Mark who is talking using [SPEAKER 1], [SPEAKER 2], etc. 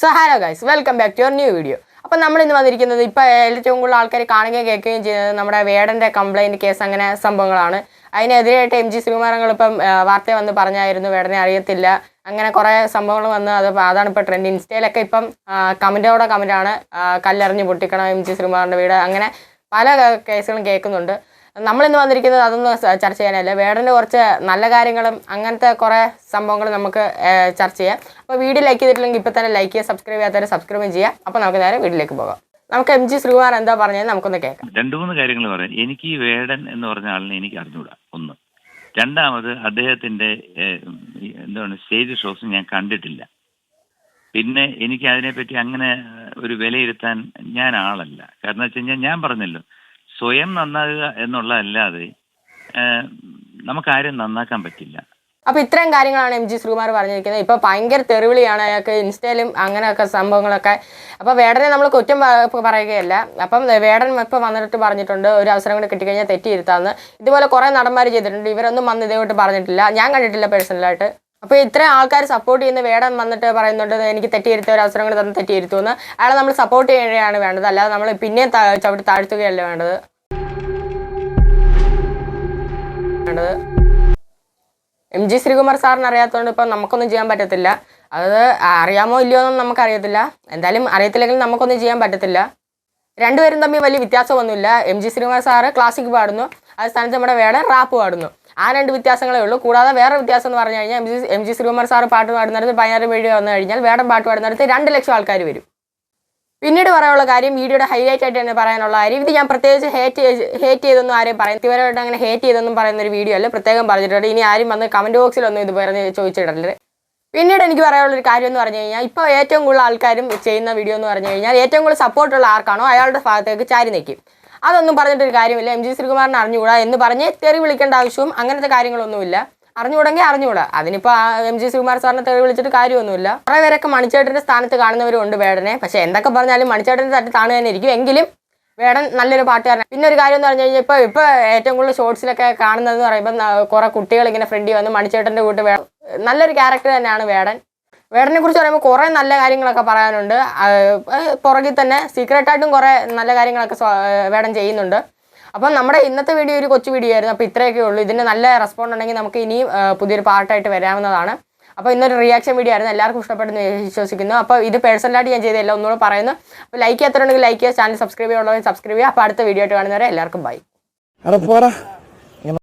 [SPEAKER 1] So hello guys, welcome back to your new video. അപ്പോൾ നമ്മൾ ഇന്ന് വന്നിരിക്കുന്നത് ഇപ്പോൾ ഏറ്റവും കൂടുതൽ ആൾക്കാർ കാണുകയും കേൾക്കുകയും ചെയ്യുന്നത് നമ്മുടെ വേടൻ്റെ കംപ്ലൈൻറ്റ് കേസ് അങ്ങനെ സംഭവങ്ങളാണ്. അതിനെതിരായിട്ട് MG ശ്രീകുമാരങ്ങൾ ഇപ്പം വാർത്ത വന്ന് പറഞ്ഞായിരുന്നു വേടനെ അറിയത്തില്ല അങ്ങനെ കുറേ സംഭവങ്ങൾ വന്ന് അതാണ് ഇപ്പോൾ ട്രെൻഡ്. ഇൻസ്റ്റയിലൊക്കെ ഇപ്പം കമൻറ്റോടെ കമൻറ്റാണ് കല്ലെറിഞ്ഞ് പൊട്ടിക്കണം MG ശ്രീകുമാറിൻ്റെ വീട് അങ്ങനെ പല കേസുകളും കേൾക്കുന്നുണ്ട്. നമ്മളിന്ന് വന്നിരിക്കുന്നത് അതൊന്നും ചർച്ച ചെയ്യാനല്ല, വേടൻ്റെ കുറച്ച് നല്ല കാര്യങ്ങളും അങ്ങനത്തെ കുറേ സംഭവങ്ങൾ നമുക്ക് ചർച്ച ചെയ്യാം. അപ്പോൾ വീഡിയോ ലൈക്ക് ചെയ്തിട്ടില്ലെങ്കിൽ ഇപ്പോൾ തന്നെ ലൈക്ക് ചെയ്യുക, സബ്സ്ക്രൈബ് ചെയ്യാത്തവരെ സബ്സ്ക്രൈബ് ചെയ്യുക. അപ്പോൾ നമുക്ക് നേരെ വീഡിയോയിലേക്ക് പോകാം. നമുക്ക് MG ശ്രീകുമാർ എന്താ പറഞ്ഞത് നമുക്കൊന്ന് കേൾക്കാം.
[SPEAKER 2] 2-3 കാര്യങ്ങൾ പറയാം. എനിക്ക് ഈ വേടൻ എന്ന് പറഞ്ഞ ആളിനെ എനിക്ക് അറിഞ്ഞൂടാ, ഒന്ന്. രണ്ടാമത് അദ്ദേഹത്തിൻ്റെ എന്താണ് സ്റ്റേജ് ഷോസ് ഞാൻ കണ്ടിട്ടില്ല. പിന്നെ എനിക്ക് അതിനെപ്പറ്റി അങ്ങനെ ഒരു വിലയിരുത്താൻ ഞാൻ ആളല്ല. കാരണം വെച്ച് കഴിഞ്ഞാൽ ഞാൻ പറഞ്ഞല്ലോ, സ്വയം നന്നാകുക എന്നുള്ളതല്ലാതെ നമുക്കാരും നന്നാക്കാൻ പറ്റില്ല.
[SPEAKER 1] അപ്പോൾ ഇത്രയും കാര്യങ്ങളാണ് MG ശ്രീകുമാർ പറഞ്ഞിരിക്കുന്നത്. ഇപ്പോൾ ഭയങ്കര തെറിവിളിയാണ് അയാൾക്ക് ഇൻസ്റ്റയിലും അങ്ങനെയൊക്കെ സംഭവങ്ങളൊക്കെ. അപ്പോൾ വേടനെ നമ്മൾ കുറ്റം പറയുകയല്ല. അപ്പം വേടൻ ഇപ്പോൾ വന്നിട്ട് പറഞ്ഞിട്ടുണ്ട് ഒരു അവസരം കൂടി കിട്ടിക്കഴിഞ്ഞാൽ തെറ്റിയിരുത്താമെന്ന്. ഇതുപോലെ കുറേ നടന്മാർ ചെയ്തിട്ടുണ്ട്, ഇവരൊന്നും വന്ന് ഇതേപോട്ട് പറഞ്ഞിട്ടില്ല, ഞാൻ കണ്ടിട്ടില്ല പേഴ്സണലായിട്ട്. അപ്പോൾ ഇത്രയും ആൾക്കാർ സപ്പോർട്ട് ചെയ്യുന്ന വേടൻ വന്നിട്ട് പറയുന്നുണ്ട് എനിക്ക് തെറ്റിയിരുത്ത ഒരു അവസരങ്ങൾ തന്നെ തെറ്റിയിരുത്തുമെന്ന്. അയാളെ നമ്മൾ സപ്പോർട്ട് ചെയ്യുകയാണ് വേണ്ടത്, അല്ലാതെ നമ്മൾ പിന്നെയും ചവിട്ടി താഴ്ത്തുകയല്ല വേണ്ടത്. MG ശ്രീകുമാർ സാറിന് അറിയാത്തതുകൊണ്ട് ഇപ്പം നമുക്കൊന്നും ചെയ്യാൻ പറ്റത്തില്ല. അത് അറിയാമോ ഇല്ലയോ എന്നൊന്നും നമുക്കറിയത്തില്ല. എന്തായാലും അറിയത്തില്ലെങ്കിൽ നമുക്കൊന്നും ചെയ്യാൻ പറ്റത്തില്ല. രണ്ടുപേരും തമ്മിൽ വലിയ വ്യത്യാസമൊന്നുമില്ല. MG ശ്രീകുമാർ സാറ് ക്ലാസിക് പാടുന്നു, അത് സ്ഥാനത്ത് നമ്മുടെ വേടൻ റാപ്പ് പാടുന്നു. ആ രണ്ട് വ്യത്യാസങ്ങളേ ഉള്ളൂ. കൂടാതെ വേറെ വ്യത്യാസം എന്ന് പറഞ്ഞു കഴിഞ്ഞാൽ MG ശ്രീകുമാർ സാറ് പാട്ട് പാടുന്നിടത്ത് 10,000 വീഡിയോ വന്നു കഴിഞ്ഞാൽ വേടൻ പാട്ട് പാടുന്നിടത്ത് 2 ലക്ഷം ആൾക്കാർ വരും. പിന്നീട് പറയാനുള്ള കാര്യം, വീഡിയോയുടെ ഹൈലൈറ്റ് ആയിട്ട് തന്നെ പറയാനുള്ള കാര്യം, ഇത് ഞാൻ പ്രത്യേകിച്ച് ഹേറ്റ് ചെയ്തൊന്നും ആരെയും പറയാം, ഇവരായിട്ട് അങ്ങനെ ഹേറ്റ് ചെയ്തൊന്നും പറയുന്ന ഒരു വീഡിയോ അല്ല, പ്രത്യേകം പറഞ്ഞിട്ടുണ്ട്. ഇനി ആരും വന്ന് കമൻറ്റ് ബോക്സിലൊന്നും ഇത് പറഞ്ഞ് ചോദിച്ചിടരുത്. പിന്നീട് എനിക്ക് പറയാനുള്ളൊരു കാര്യം എന്ന് പറഞ്ഞു കഴിഞ്ഞാൽ, ഇപ്പോൾ ഏറ്റവും കൂടുതൽ ആൾക്കാരും ചെയ്യുന്ന വീഡിയോ എന്ന് പറഞ്ഞു കഴിഞ്ഞാൽ ഏറ്റവും കൂടുതൽ സപ്പോർട്ടുള്ള ആർക്കാണോ അയാളുടെ ഭാഗത്തേക്ക് ചാരി നിൽക്കും. അതൊന്നും പറഞ്ഞിട്ടൊരു കാര്യമില്ല. MG ശ്രീകുമാറിനെ അറിഞ്ഞുകൂടാ എന്ന് പറഞ്ഞ് തെറി വിളിക്കേണ്ട ആവശ്യവും അങ്ങനത്തെ കാര്യങ്ങളൊന്നുമില്ല. അറിഞ്ഞുകൂടെങ്കിൽ അറിഞ്ഞുകൂടാ, അതിനിപ്പോൾ MG ശ്രീകുമാർ സാറിനെ തെറി വിളിച്ചിട്ട് കാര്യമൊന്നുമില്ല. കുറേ പേരൊക്കെ മണിച്ചേട്ടൻ്റെ സ്ഥാനത്ത് കാണുന്നവരുണ്ട് വേടനെ. പക്ഷേ എന്തൊക്കെ പറഞ്ഞാലും മണിച്ചേട്ടൻ്റെ തട്ട് താണു തന്നെ ഇരിക്കും. എങ്കിലും വേടൻ നല്ലൊരു പാട്ടുകാരൻ. പിന്നെ ഒരു കാര്യം എന്ന് പറഞ്ഞു കഴിഞ്ഞാൽ ഇപ്പോൾ ഏറ്റവും കൂടുതൽ ഷോർട്സിലൊക്കെ കാണുന്നതെന്ന് പറയുമ്പോൾ കുറേ കുട്ടികൾ ഇങ്ങനെ ഫ്രണ്ടിൽ വന്ന് മണിച്ചേട്ടൻ്റെ കൂട്ട് നല്ലൊരു ക്യാരക്ടർ തന്നെയാണ് വേടൻ. വേടനെ കുറിച്ച് പറയുമ്പോൾ കുറേ നല്ല കാര്യങ്ങളൊക്കെ പറയാനുണ്ട്. പുറകിൽ തന്നെ സീക്രട്ടായിട്ടും കുറേ നല്ല കാര്യങ്ങളൊക്കെ വേടൻ ചെയ്യുന്നുണ്ട്. അപ്പം നമ്മുടെ ഇന്നത്തെ വീഡിയോ ഒരു കൊച്ചു വീഡിയോ ആയിരുന്നു. അപ്പോൾ ഇത്രയൊക്കെ ഉള്ളൂ. ഇതിന് നല്ല റെസ്പോണ്ട് ഉണ്ടെങ്കിൽ നമുക്ക് ഇനിയും പുതിയൊരു പാർട്ടായിട്ട് വരാവുന്നതാണ്. അപ്പോൾ ഇന്നൊരു റിയാക്ഷൻ വീഡിയോ ആയിരുന്നു, എല്ലാവർക്കും ഇഷ്ടപ്പെടുന്നു വിശ്വസിക്കുന്നു. അപ്പോൾ ഇത് പേഴ്സണലായിട്ട് ഞാൻ ചെയ്തതല്ല, ഒന്നുകൂടെ പറയുന്നു. അപ്പോൾ ലൈക്ക് ചെയ്യാത്തവരുണ്ടെങ്കിൽ ലൈക്ക് ചെയ്യുക, ചാനൽ സബ്സ്ക്രൈബ് ചെയ്യുള്ളവർ സബ്സ്ക്രൈബ് ചെയ്യുക. അപ്പോൾ അടുത്ത വീഡിയോ ആയിട്ട് കാണുന്നവരെ എല്ലാവർക്കും ബൈ.